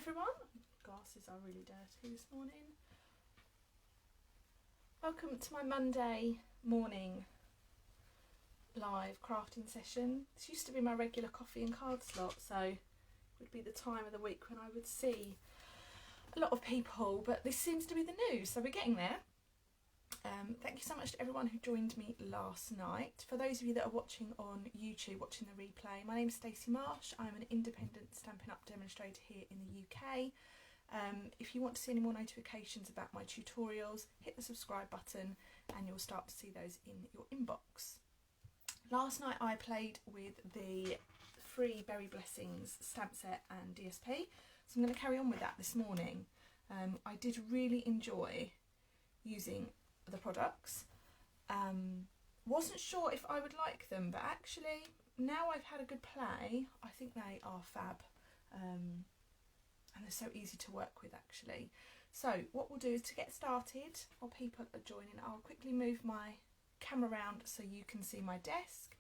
everyone. Glasses are really dirty this morning. Welcome to my Monday morning live crafting session. This used to be my regular coffee and card slot, so it would be the time of the week when I would see a lot of people, but this seems to be the news, so we're getting there. Thank you so much to everyone who joined me last night. For those of you that are watching on YouTube, watching the replay, my name is Stacey Marsh. I'm an independent Stampin' Up demonstrator here in the UK. If you want to see any more notifications about my tutorials, hit the subscribe button and you'll start to see those in your inbox. Last night I played with the free Berry Blessings stamp set and DSP, so I'm going to carry on with that this morning. I did really enjoy using the products. Wasn't sure if I would like them, but actually now I've had a good play, I think they are fab, and they're so easy to work with actually. So what we'll do is, to get started while people are joining, I'll quickly move my camera around so you can see my desk.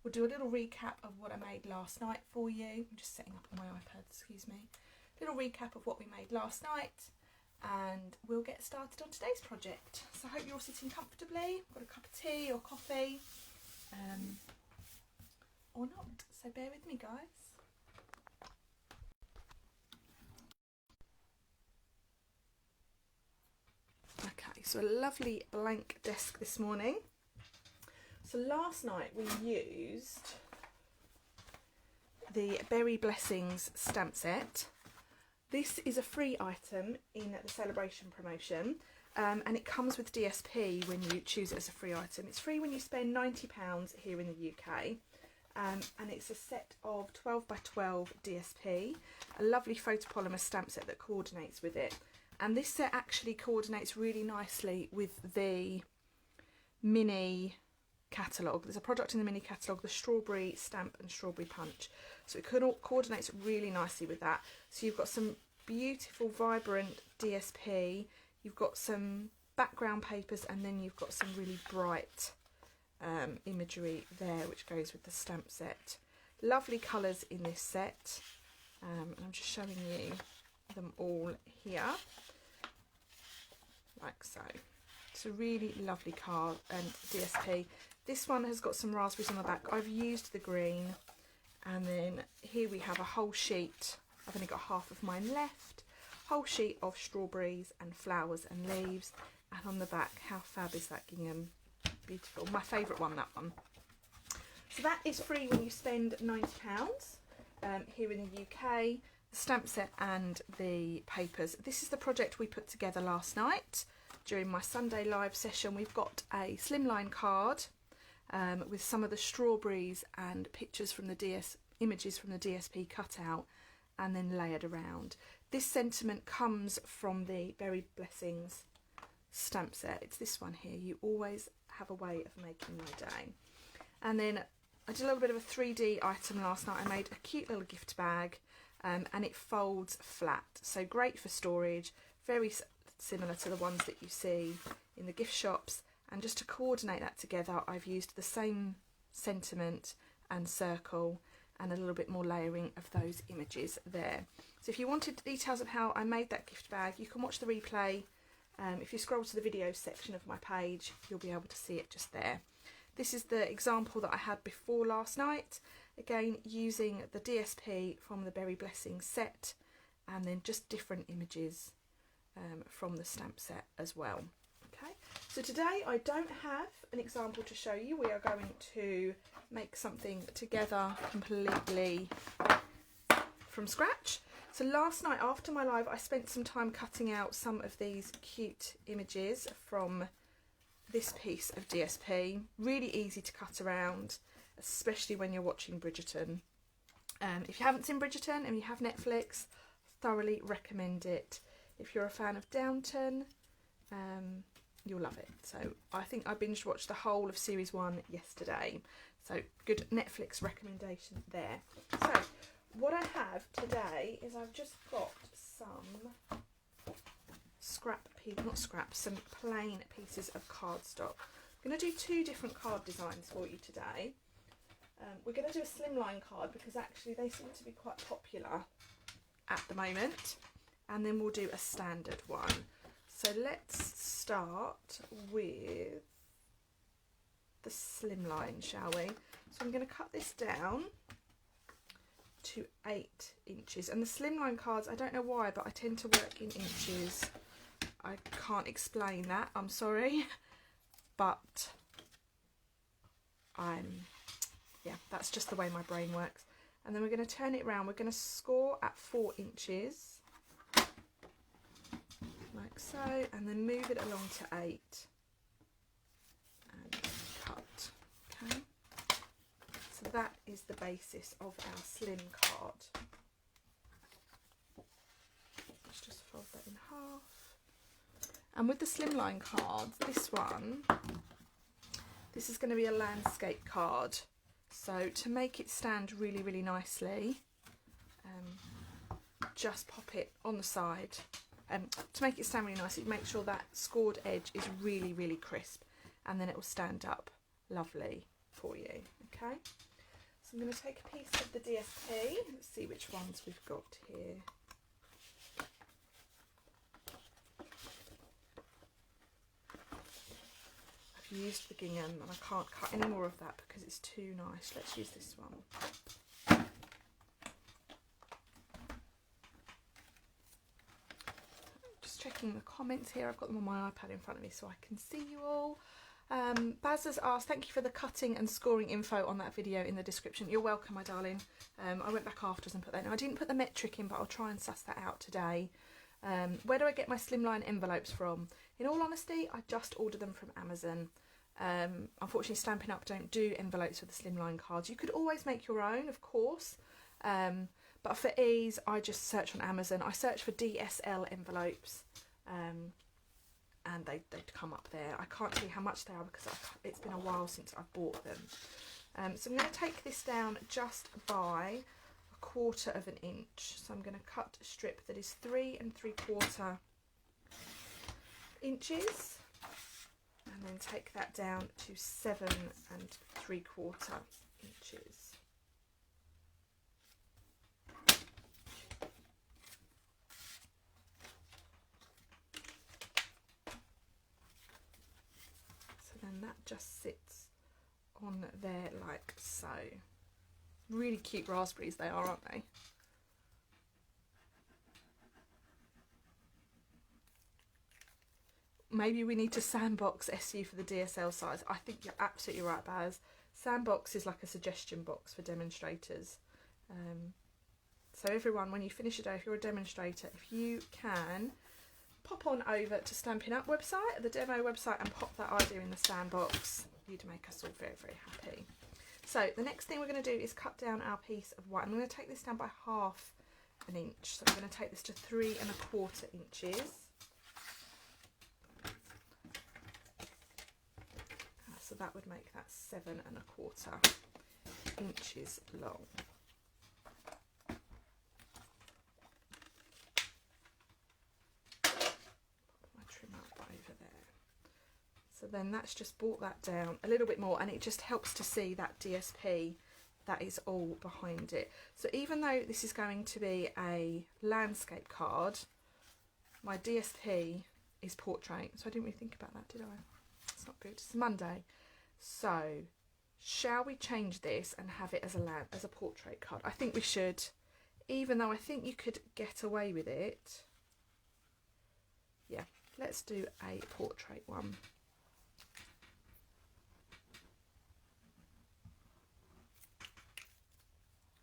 We'll do a little recap of what I made last night for you. I'm just setting up on my iPad, excuse me. Little recap of what we made last night, and we'll get started on today's project. So I hope you're all sitting comfortably, got a cup of tea or coffee, or not, so bear with me guys. Okay, so a lovely blank desk this morning. So last night we used the Berry Blessings stamp set. This is a free item in the sale-a-bration promotion, and it comes with DSP when you choose it as a free item. It's free when you spend £90 here in the UK, and it's a set of 12 by 12 DSP, a lovely photopolymer stamp set that coordinates with it. And this set actually coordinates really nicely with the mini catalogue. There's a product in the mini catalogue, the strawberry stamp and strawberry punch, so it coordinates really nicely with that. So you've got some beautiful vibrant DSP, you've got some background papers, and then you've got some really bright imagery there which goes with the stamp set. Lovely colours in this set, and I'm just showing you them all here like so. It's a really lovely card and DSP. This one has got some raspberries on the back. I've used the green, and then here we have a whole sheet. I've only got half of mine left. Whole sheet of strawberries and flowers and leaves, and on the back, how fab is that gingham? Beautiful. My favourite one, that one. So that is free when you spend £90 here in the UK. The stamp set and the papers. This is the project we put together last night during my Sunday live session. We've got a Slimline card with some of the strawberries and pictures from the images from the DSP cut out and then layered around. This sentiment comes from the Berry Blessings stamp set. It's this one here. You always have a way of making my day. And then I did a little bit of a 3D item last night. I made a cute little gift bag, and it folds flat, so great for storage, very similar to the ones that you see in the gift shops. And just to coordinate that together, I've used the same sentiment and circle and a little bit more layering of those images there. So if you wanted details of how I made that gift bag, you can watch the replay. If you scroll to the video section of my page, you'll be able to see it just there. This is the example that I had before last night, again using the DSP from the Berry Blessings set, and then just different images from the stamp set as well. Okay, so today I don't have an example to show you. We are going to make something together completely from scratch. So last night after my live, I spent some time cutting out some of these cute images from this piece of DSP. Really easy to cut around, especially when you're watching Bridgerton. If you haven't seen Bridgerton and you have Netflix, thoroughly recommend it. If you're a fan of Downton, you'll love it. So I think I binge watched the whole of series 1 yesterday. So good Netflix recommendation there. So what I have today is I've just got some some plain pieces of cardstock. I'm going to do 2 different card designs for you today. We're going to do a slimline card because actually they seem to be quite popular at the moment. and then we'll do a standard one. So let's start with the slimline, shall we? So I'm going to cut this down to 8 inches, and the slimline cards, I don't know why, but I tend to work in inches. I can't explain that, I'm sorry, but yeah, that's just the way my brain works. And then we're going to turn it around. We're going to score at 4 inches, like so, and then move it along to 8 and cut. Okay, so that is the basis of our slim card. Let's just fold that in half. And with the slimline cards, this is going to be a landscape card. So to make it stand really, really nicely, just pop it on the side. To make it stand really nicely, make sure that scored edge is really, really crisp, and then it will stand up lovely for you. Okay, so I'm going to take a piece of the DSP. Let's see which ones we've got here. I've used the gingham and I can't cut any more of that because it's too nice. Let's use this one. Just checking the comments here. I've got them on my iPad in front of me so I can see you all. Baz has asked, thank you for the cutting and scoring info on that video in the description. You're welcome, my darling. I went back afterwards and put that in. I didn't put the metric in, but I'll try and suss that out today. Where do I get my slimline envelopes from? In all honesty, I just order them from Amazon. Unfortunately, Stampin' Up don't do envelopes for the slimline cards. You could always make your own, of course, but for ease, I just search on Amazon. I search for DSL envelopes, and they'd come up there. I can't tell you how much they are because it's been a while since I've bought them. So I'm going to take this down just by 1/4 inch. So I'm going to cut a strip that is 3 3/4 inches, and then take that down to 7 3/4 inches. So then that just sits on there like so. Really cute raspberries they are, aren't they? Maybe we need to sandbox SU for the DSL size. I think you're absolutely right, Baz. Sandbox is like a suggestion box for demonstrators. So everyone, when you finish your day, if you're a demonstrator, if you can, pop on over to Stampin' Up website, the demo website, and pop that idea in the sandbox. You'd make us all very, very happy. So the next thing we're going to do is cut down our piece of white. I'm going to take this down by 1/2 inch. So I'm going to take this to 3 1/4 inches. So that would make that 7 1/4 inches long. Put my trim up over there. So then that's just brought that down a little bit more, and it just helps to see that DSP that is all behind it. So even though this is going to be a landscape card, my DSP is portrait. So I didn't really think about that, did I? It's not good. It's Monday. So shall we change this and have it as a portrait card? I think we should, even though I think you could get away with it. Yeah, let's do a portrait one.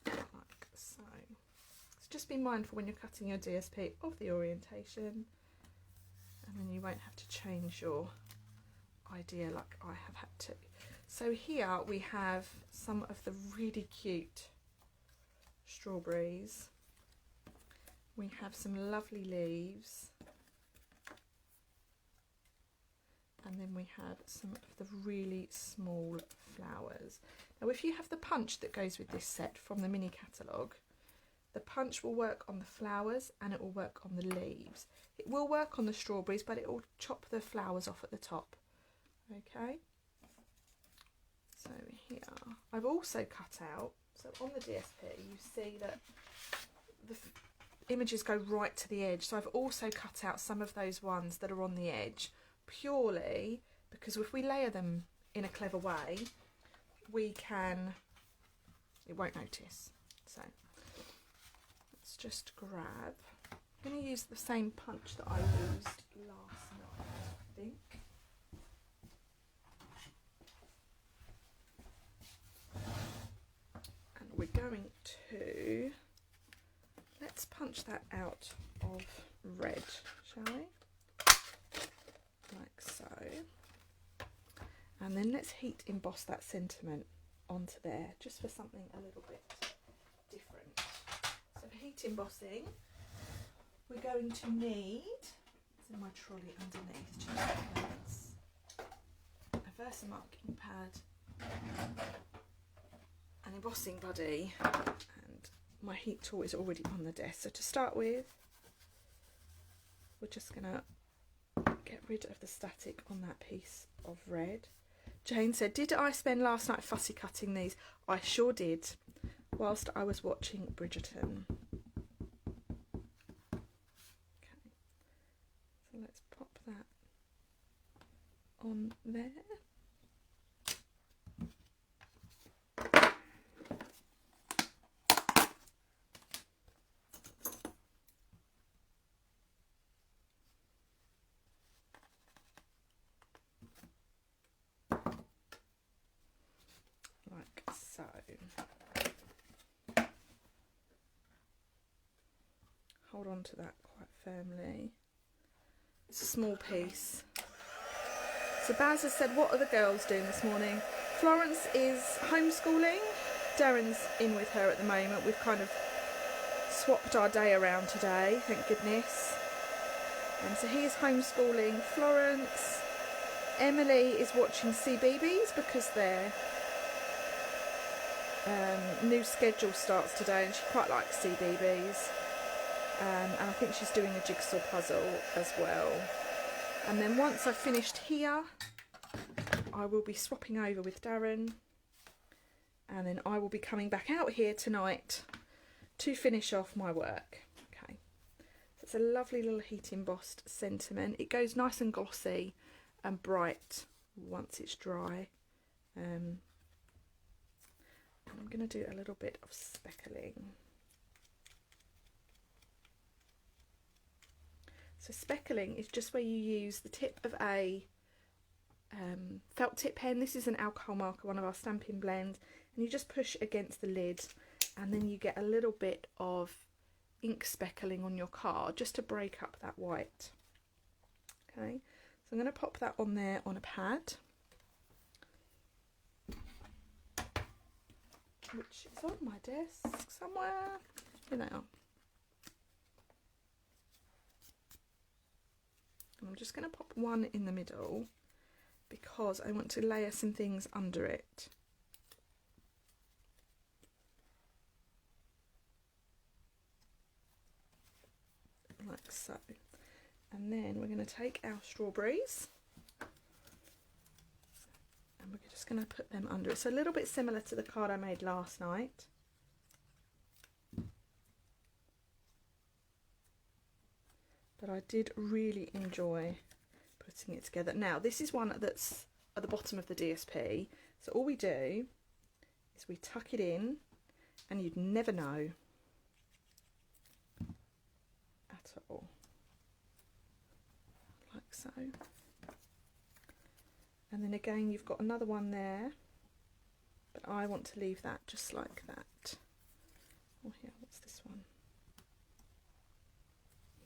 Like so. So just be mindful when you're cutting your DSP of the orientation, and then you won't have to change your idea like I have had to. So here we have some of the really cute strawberries. We have some lovely leaves, and then we have some of the really small flowers. Now if you have the punch that goes with this set from the mini catalogue, the punch will work on the flowers and it will work on the leaves. It will work on the strawberries, but it will chop the flowers off at the top. Okay, so here I've also cut out, so on the DSP you see that images go right to the edge, so I've also cut out some of those ones that are on the edge, purely because if we layer them in a clever way, it won't notice. So let's just grab, I'm going to use the same punch that I used last night, I think. And we're going to, let's punch that out of red, shall we? Like so. And then let's heat emboss that sentiment onto there, just for something a little bit different. So for heat embossing, we're going to need, it's in my trolley underneath, 2 pens, a Versamarking pad, an embossing buddy, and my heat tool is already on the desk. So to start with, we're just going to get rid of the static on that piece of red. Jane said, did I spend last night fussy cutting these? I sure did, whilst I was watching Bridgerton. Okay, so let's pop that on there. So, hold on to that quite firmly. It's a small piece. So Baz has said, what are the girls doing this morning? Florence is homeschooling. Darren's in with her at the moment. We've kind of swapped our day around today, thank goodness. And so he is homeschooling Florence. Emily is watching CBeebies because they're new schedule starts today and she quite likes CBeebies, and I think she's doing a jigsaw puzzle as well. And then once I've finished here, I will be swapping over with Darren, and then I will be coming back out here tonight to finish off my work. Okay, so it's a lovely little heat embossed sentiment. It goes nice and glossy and bright once it's dry. I'm going to do a little bit of speckling. So speckling is just where you use the tip of a felt tip pen. This is an alcohol marker, one of our Stampin blends, and you just push against the lid and then you get a little bit of ink speckling on your card just to break up that white. Okay, so I'm going to pop that on there on a pad, which is on my desk somewhere. Here they are. And I'm just going to pop one in the middle because I want to layer some things under it. Like so. And then we're going to take our strawberries and we're just going to put them under it. So a little bit similar to the card I made last night. But I did really enjoy putting it together. Now this is one that's at the bottom of the DSP. So all we do is we tuck it in and you'd never know at all. Like so. And then again you've got another one there, but I want to leave that just like that. Oh here, what's this one?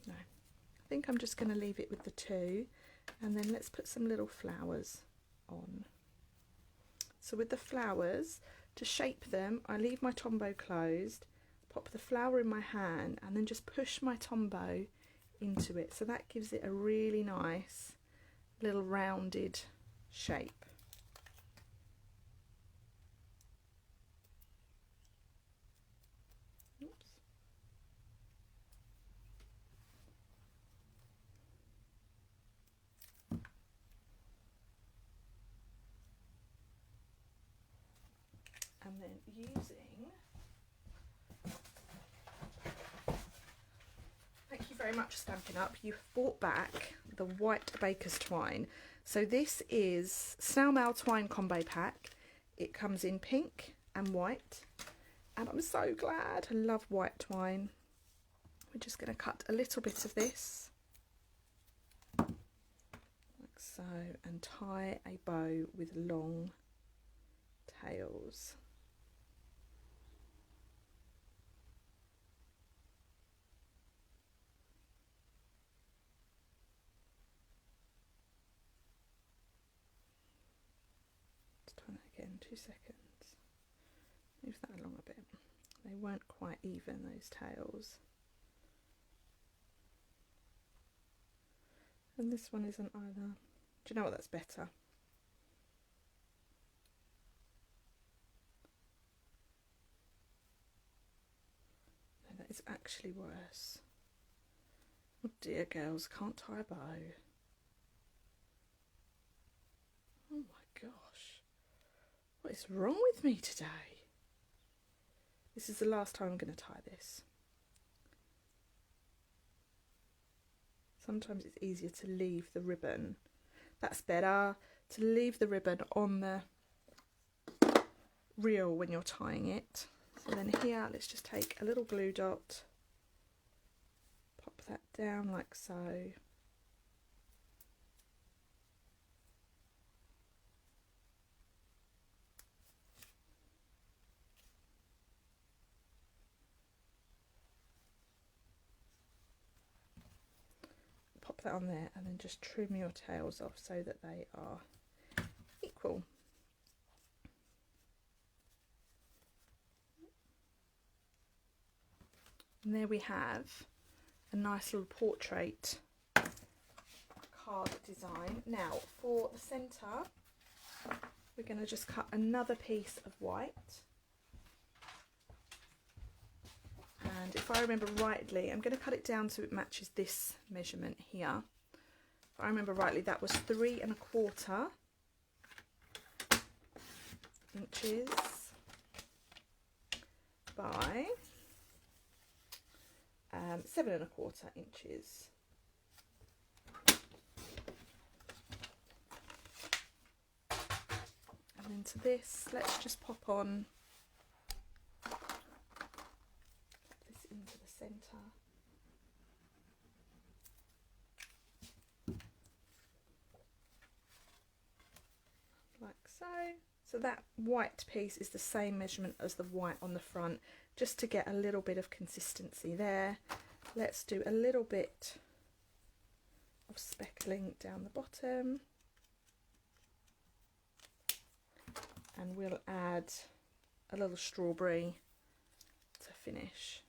No, I think I'm just going to leave it with the two, and then let's put some little flowers on. So with the flowers, to shape them, I leave my tombow closed, pop the flower in my hand, and then just push my tombow into it. So that gives it a really nice little rounded shape. Oops. And then using very much Stampin' Up, you've brought back the white baker's twine. So this is snail mail twine combo pack. It comes in pink and white, and I'm so glad. I love white twine. We're just going to cut a little bit of this, like so, and tie a bow with long tails. Let's try that again, 2 seconds. Move that along a bit. They weren't quite even, those tails. And this one isn't either. Do you know what, that's better? No, that is actually worse. Oh dear, girls, can't tie a bow. Oh my gosh. What is wrong with me today? This is the last time I'm going to tie this. Sometimes it's easier to leave the ribbon. That's better, to leave the ribbon on the reel when you're tying it. So then here, let's just take a little glue dot, pop that down like so. Pop that on there and then just trim your tails off so that they are equal. And there we have a nice little portrait card design. Now for the centre, we're going to just cut another piece of white. And if I remember rightly, I'm going to cut it down so it matches this measurement here. If I remember rightly, that was 3 1/4 inches by 7 1/4 inches. And then to this, let's just pop on into the centre. Like so. So that white piece is the same measurement as the white on the front, just to get a little bit of consistency there. Let's do a little bit of speckling down the bottom. And we'll add a little strawberry to finish.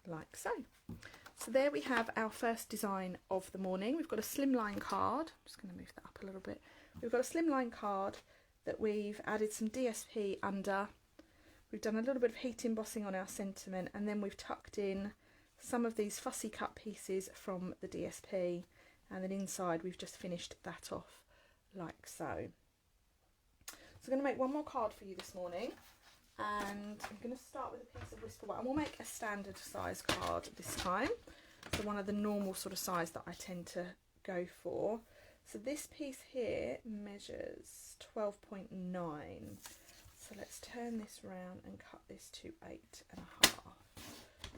Like so. So there we have our first design of the morning. We've got a slimline card. I'm just going to move that up a little bit. We've got a slimline card that we've added some DSP under. We've done a little bit of heat embossing on our sentiment, and then we've tucked in some of these fussy cut pieces from the DSP, and then inside we've just finished that off like so. So I'm going to make one more card for you this morning. And I'm going to start with a piece of whisper white, and we'll make a standard size card this time, so one of the normal sort of size that I tend to go for. So this piece here measures 12.9, so let's turn this round and cut this to 8.5.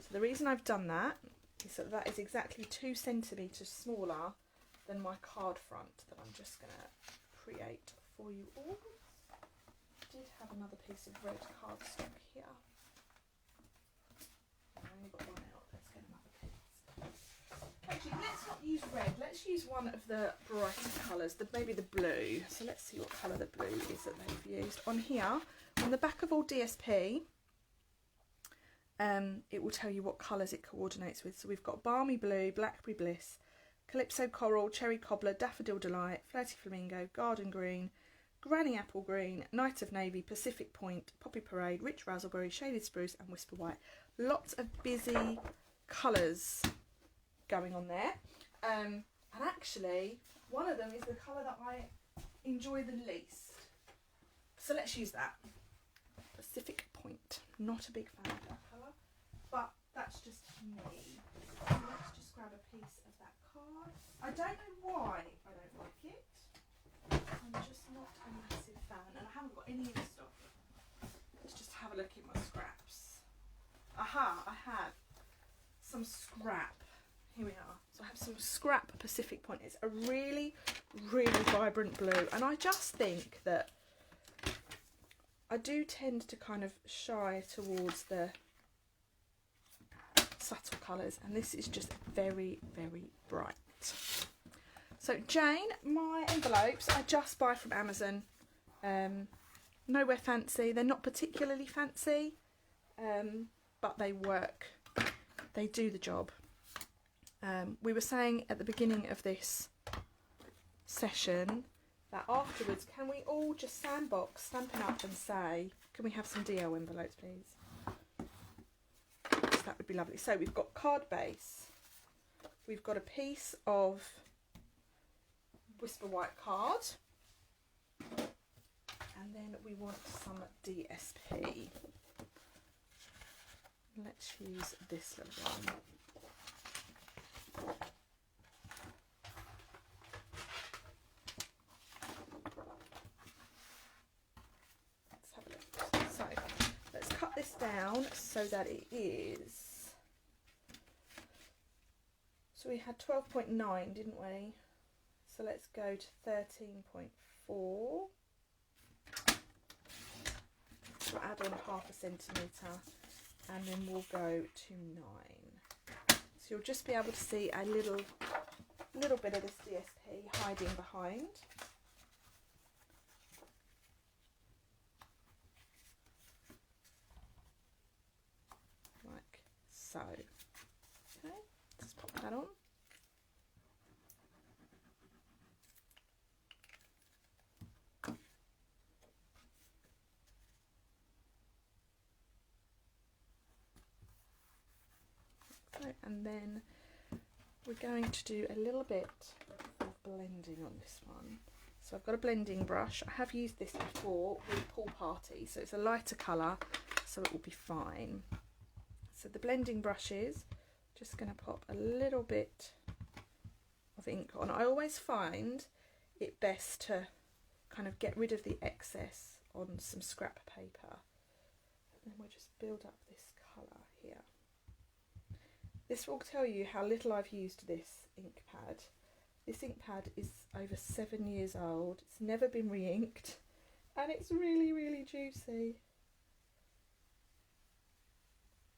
So the reason I've done that is that that is exactly 2 centimetres smaller than my card front that I'm just going to create for you all. I did have another piece of red cardstock here. I've only got one out. Let's get another piece. Actually, let's not use red. Let's use one of the brighter colours, maybe the blue. So let's see what colour the blue is that they've used. On here, on the back of all DSP, it will tell you what colours it coordinates with. So we've got Balmy Blue, Blackberry Bliss, Calypso Coral, Cherry Cobbler, Daffodil Delight, Flirty Flamingo, Garden Green, Granny Apple Green, Night of Navy, Pacific Point, Poppy Parade, Rich Razzleberry, Shaded Spruce and Whisper White. Lots of busy colours going on there. And actually, one of them is the colour that I enjoy the least. So let's use that. Pacific Point. Not a big fan of that colour, but that's just me. So let's just grab a piece of that card. I don't know why I don't like it. I'm just not a massive fan, and I haven't got any in stock. Let's just have a look in my scraps. Aha, I have some scrap. Here we are. So I have some scrap Pacific Point. It's a really, really vibrant blue, and I just think that I do tend to kind of shy towards the subtle colours, and this is just very, very bright. So Jane, my envelopes I just buy from Amazon. Nowhere fancy. They're not particularly fancy, but they work. They do the job. We were saying at the beginning of this session that afterwards, can we all just sandbox Stampin' Up and say, can we have some DL envelopes, please? So that would be lovely. So we've got card base. We've got a piece of Whisper White card. And then we want some DSP. Let's use this little one. Let's have a look. So let's cut this down so that it is. So we had 12.9, didn't we? So let's go to 13.4. We'll add on 0.5 centimetre, and then we'll go to 9. So you'll just be able to see a little bit of this DSP hiding behind. Like so. Okay, let's pop that on. And then we're going to do a little bit of blending on this one. So I've got a blending brush. I have used this before with Pool Party, so it's a lighter colour, so it will be fine. So the blending brush is just going to pop a little bit of ink on. I always find it best to kind of get rid of the excess on some scrap paper. And then we'll just build up this colour here. This will tell you how little I've used this ink pad. This ink pad is over 7 years old. It's never been re-inked, and it's really, really juicy.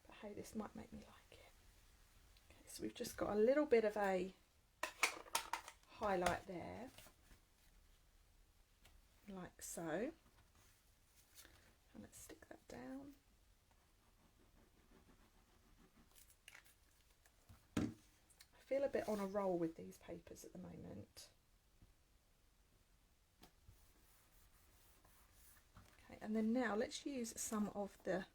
But hey, this might make me like it. Okay, so we've just got a little bit of a highlight there, like so. And let's stick that down. I feel a bit on a roll with these papers at the moment. Okay, and then now let's use some of the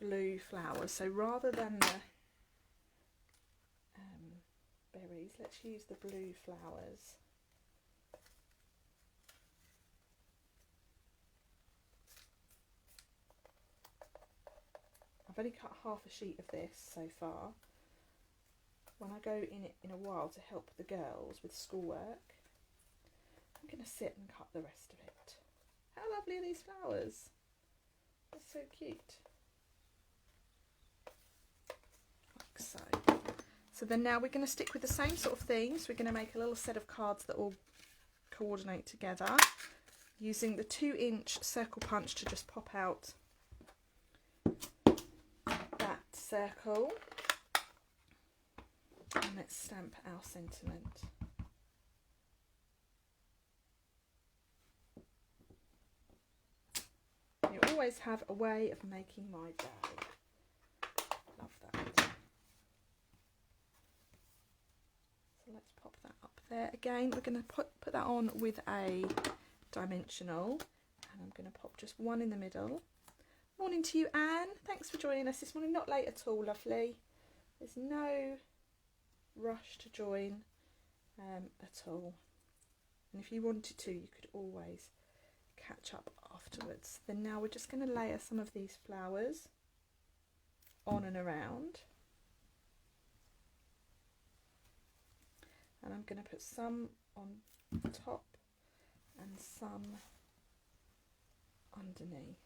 blue flowers. So rather than the berries, let's use the blue flowers. I've only cut half a sheet of this so far. When I go in it in a while to help the girls with schoolwork, I'm going to sit and cut the rest of it. How lovely are these flowers? They're so cute. Like so. So then now we're going to stick with the same sort of theme. So we're going to make a little set of cards that all coordinate together, using the 2-inch circle punch to just pop out that circle. And let's stamp our sentiment. You always have a way of making my day. Love that. So let's pop that up there. Again, we're going to put that on with a dimensional, and I'm going to pop just one in the middle. Morning to you, Anne. Thanks for joining us this morning. Not late at all, lovely. There's no rush to join at all, and if you wanted to, you could always catch up afterwards. Then now we're just going to layer some of these flowers on and around. And I'm going to put some on top and some underneath.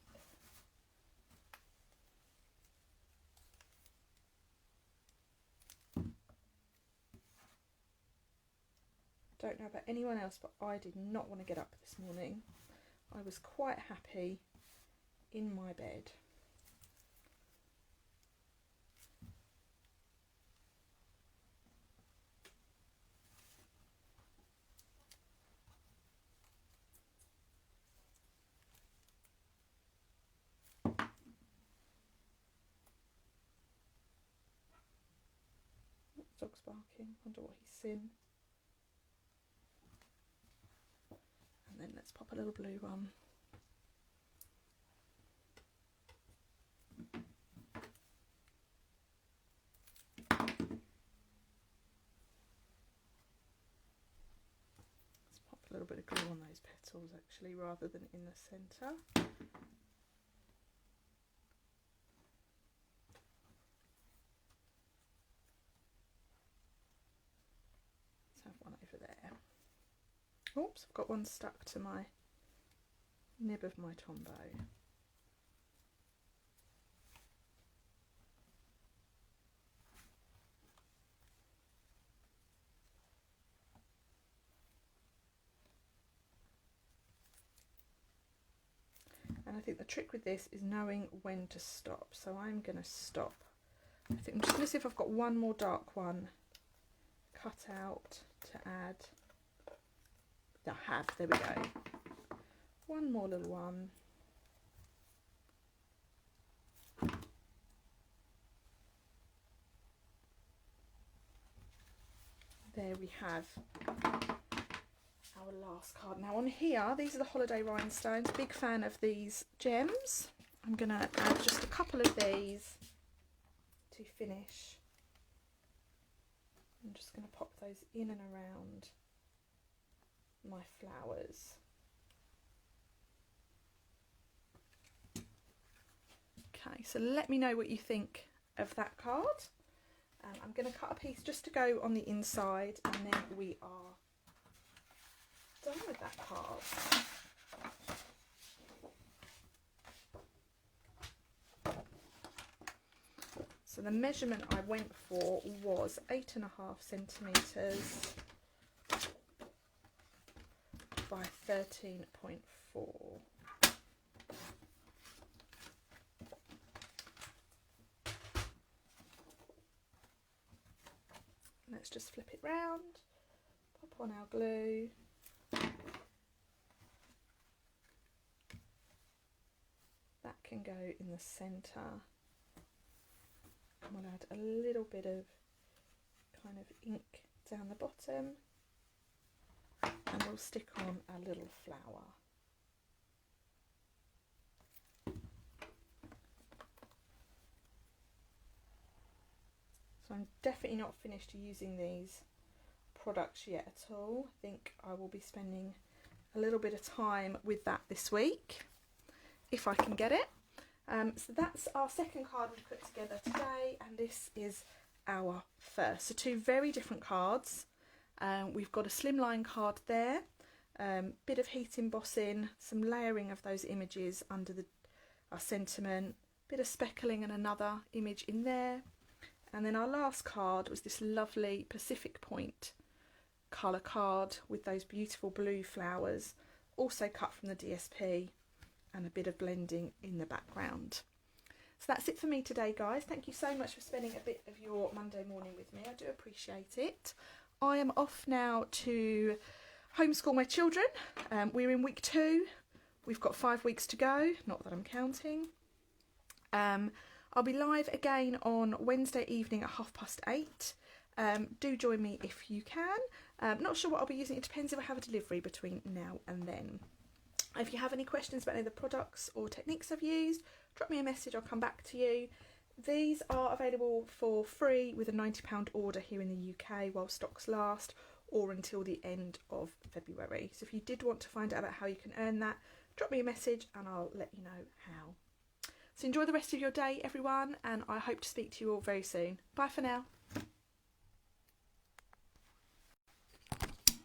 I don't know about anyone else, but I did not want to get up this morning. I was quite happy in my bed. Dog's barking, wonder what he's seen. And then let's pop a little blue one. Let's pop a little bit of glue on those petals actually, rather than in the centre. Let's have one over there. Oops, I've got one stuck to my nib of my tombow. And I think the trick with this is knowing when to stop. So I'm going to stop. I think I'm just going to see if I've got one more dark one cut out to add. I have, there we go. One more little one. There we have our last card. Now on here, these are the holiday rhinestones. Big fan of these gems. I'm going to add just a couple of these to finish. I'm just going to pop those in and around my flowers. Okay, so let me know what you think of that card. I'm going to cut a piece just to go on the inside, and then we are done with that card. So the measurement I went for was 8.5 centimetres by 13.4. Let's just flip it round, pop on our glue. That can go in the centre. And we'll add a little bit of kind of ink down the bottom. And we'll stick on a little flower. So I'm definitely not finished using these products yet at all. I think I will be spending a little bit of time with that this week, if I can get it. So that's our second card we've put together today, and this is our first. So two very different cards. We've got a slimline card there, bit of heat embossing, some layering of those images under our sentiment, bit of speckling and another image in there. And then our last card was this lovely Pacific Point colour card with those beautiful blue flowers, also cut from the DSP, and a bit of blending in the background. So that's it for me today, guys. Thank you so much for spending a bit of your Monday morning with me. I do appreciate it. I am off now to homeschool my children. We're in week 2. We've got 5 weeks to go, not that I'm counting. I'll be live again on Wednesday evening at 8:30. Do join me if you can. Not sure what I'll be using. It depends if I have a delivery between now and then. If you have any questions about any of the products or techniques I've used, drop me a message, I'll come back to you. These are available for free with a £90 order here in the UK while stocks last, or until the end of February. So if you did want to find out about how you can earn that, drop me a message and I'll let you know how. So enjoy the rest of your day, everyone, and I hope to speak to you all very soon. Bye for now.